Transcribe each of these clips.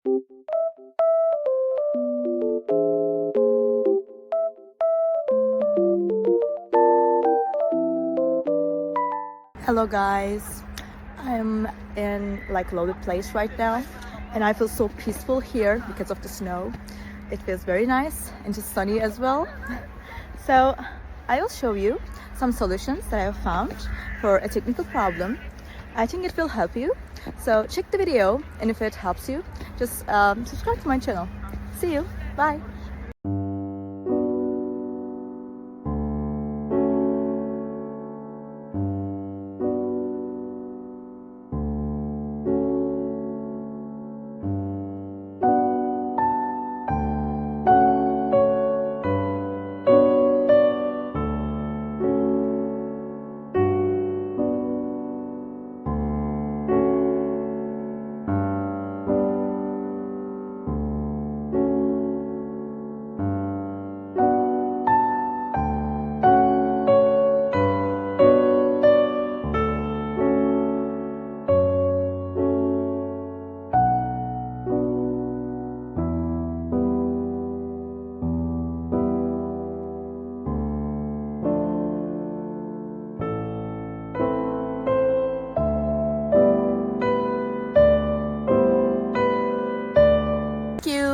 Hello guys, I'm in like loaded place right now and I feel so peaceful here because of the snow. It feels very nice and just sunny as well. So I will show you some solutions that I have found for a technical problem. I think it will help you. So check the video, and if it helps you, just subscribe to my channel. See you. Bye.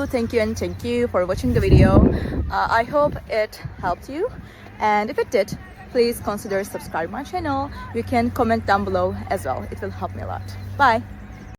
Thank you for watching the video. I hope it helped you, and if it did, please consider subscribe my channel. You can comment down below as well. It will help me a lot. Bye.